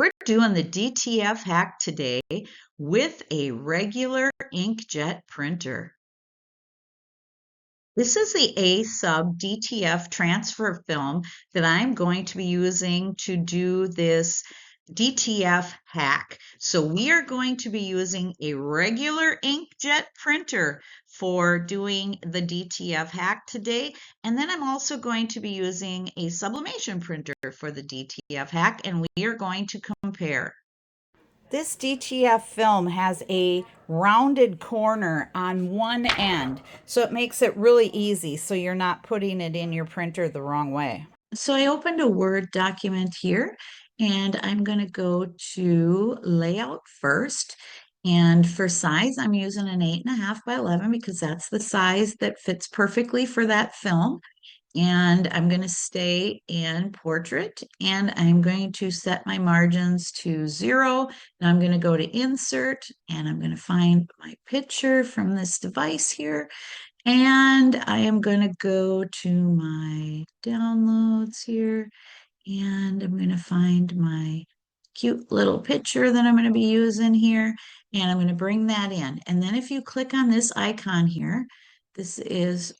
We're doing the DTF hack today with a regular inkjet printer. This is the A-SUB DTF transfer film that I'm going to be using to do this DTF hack. So we are going to be using a regular inkjet printer for doing the DTF hack today. And then I'm also going to be using a sublimation printer for the DTF hack, and we are going to compare. This DTF film has a rounded corner on one end, so it makes it really easy so you're not putting it in your printer the wrong way. So I opened a Word document here, and I'm going to go to Layout first. And for size, I'm using an 8.5 by 11 because that's the size that fits perfectly for that film. And I'm going to stay in portrait, and I'm going to set my margins to 0. Now I'm going to go to insert, and I'm going to find my picture from this device here. And I am going to go to my downloads here, and I'm going to find my cute little picture that I'm going to be using here, and I'm going to bring that in. And then if you click on this icon here, this is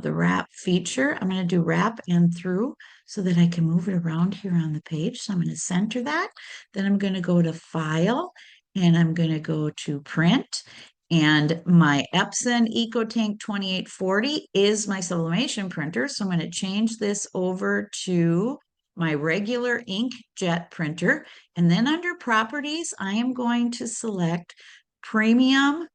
the wrap feature. I'm going to do wrap and through so that I can move it around here on the page. So I'm going to center that. Then I'm going to go to File, and I'm going to go to Print. And my Epson EcoTank 2840 is my sublimation printer. So I'm going to change this over to my regular inkjet printer. And then under properties, I am going to select premium.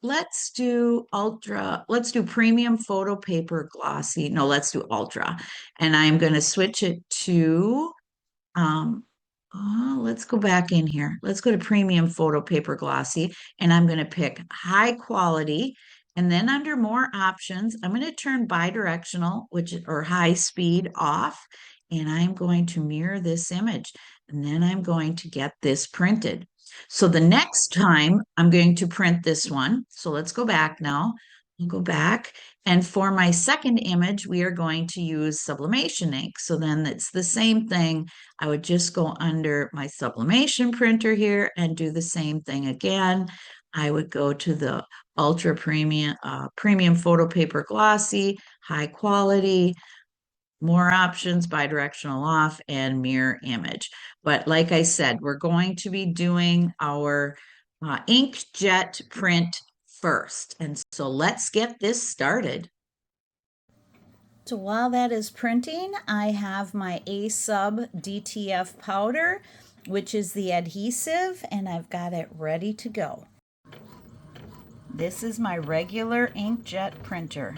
Let's do ultra. Let's do premium photo paper glossy. No, let's do ultra. And I'm going to switch it to let's go back in here. Let's go to premium photo paper glossy, and I'm going to pick high quality. And then under more options, I'm going to turn bidirectional, or high speed off, and I'm going to mirror this image. And then I'm going to get this printed. So the next time I'm going to print this one. So let's go back now. I'll go back. And for my second image, we are going to use sublimation ink. So then it's the same thing. I would just go under my sublimation printer here and do the same thing again. I would go to the ultra premium photo paper glossy, high quality, more options, bidirectional off, and mirror image. But like I said, we're going to be doing our inkjet print first. And so let's get this started. So while that is printing, I have my A-SUB DTF powder, which is the adhesive, and I've got it ready to go. This is my regular inkjet printer.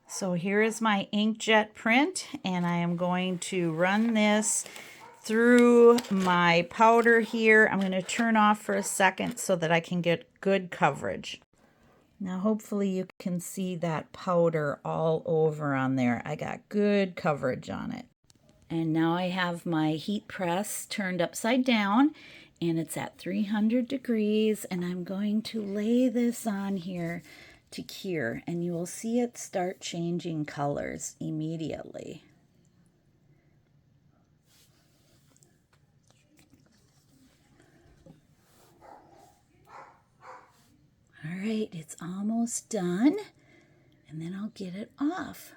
So here is my inkjet print, and I am going to run this through my powder here. I'm going to turn off for a second so that I can get good coverage. Now hopefully you can see that powder all over on there. I got good coverage on it. And now I have my heat press turned upside down, and it's at 300 degrees, and I'm going to lay this on here to cure, and you will see it start changing colors immediately. All right, it's almost done, and then I'll get it off.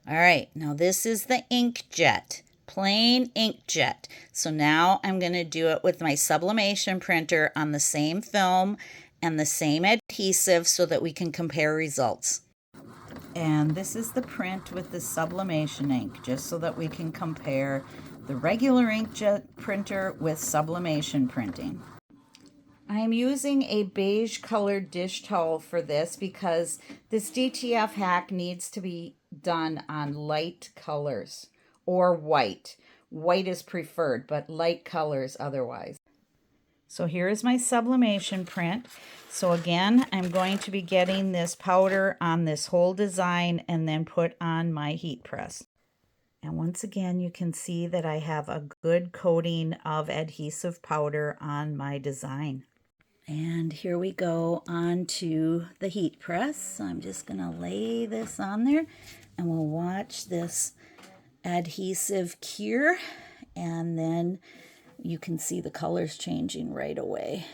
All right, now this is the inkjet, plain inkjet. So now I'm going to do it with my sublimation printer on the same film and the same adhesive so that we can compare results. And this is the print with the sublimation ink, just so that we can compare the regular inkjet printer with sublimation printing. I'm using a beige colored dish towel for this because this DTF hack needs to be done on light colors or white. White is preferred, but light colors otherwise. So here is my sublimation print. So again, I'm going to be getting this powder on this whole design and then put on my heat press. And once again, you can see that I have a good coating of adhesive powder on my design. And here we go on to the heat press. So I'm just going to lay this on there, and we'll watch this adhesive cure and then you can see the colors changing right away.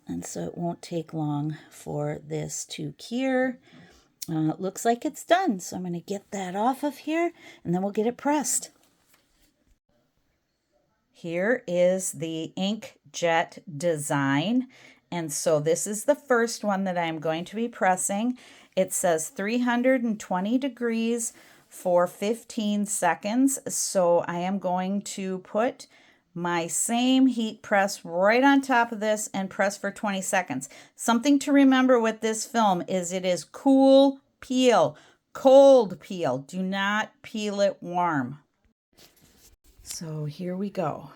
And so it won't take long for this to cure. It looks like it's done, so I'm going to get that off of here, and then we'll get it pressed. Here is the Inkjet design, and so this is the first one that I'm going to be pressing. It says 320 degrees for 15 seconds, so I am going to put my same heat press right on top of this and press for 20 seconds. Something to remember with this film is it is cool peel, cold peel. Do not peel it warm. So here we go.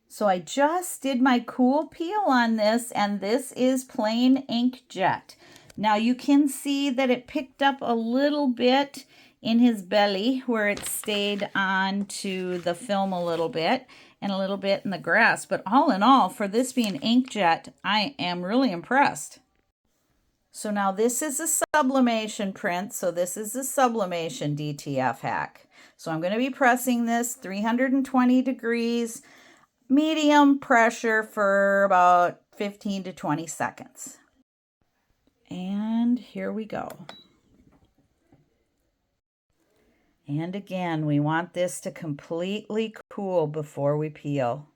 So I just did my cool peel on this, and this is plain Inkjet. Now you can see that it picked up a little bit in his belly where it stayed on to the film a little bit and a little bit in the grass. But all in all, for this being Inkjet, I am really impressed. So now this is a sublimation print. So this is the Sublimation DTF hack. So I'm going to be pressing this 320 degrees, medium pressure for about 15 to 20 seconds. And here we go. And again, we want this to completely cool before we peel.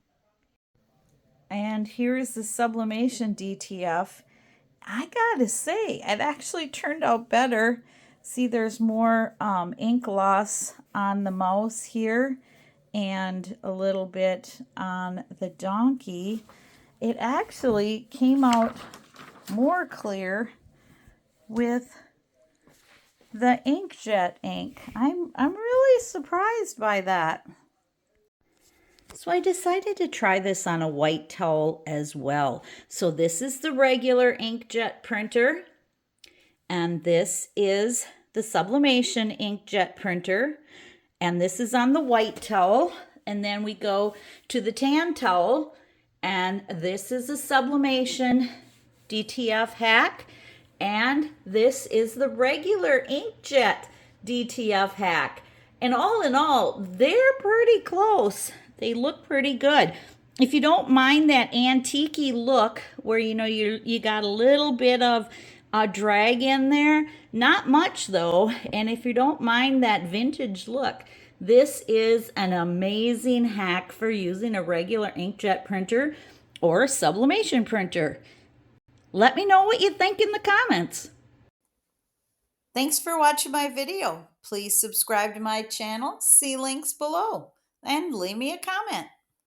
And here's the Sublimation DTF. I gotta say, it actually turned out better. See, there's more ink loss on the mouse here and a little bit on the donkey. It actually came out more clear with the Inkjet ink. I'm really surprised by that. So I decided to try this on a white towel as well. So this is the regular Inkjet printer, and this is the Sublimation Inkjet printer, and this is on the white towel. And then we go to the tan towel, and this is a Sublimation DTF hack. And this is the regular Inkjet DTF hack. And all in all, they're pretty close. They look pretty good. If you don't mind that antique-y look where you got a little bit of a drag in there, not much though. And if you don't mind that vintage look, this is an amazing hack for using a regular Inkjet printer or a sublimation printer. Let me know what you think in the comments. Thanks for watching my video. Please subscribe to my channel, see links below, and leave me a comment.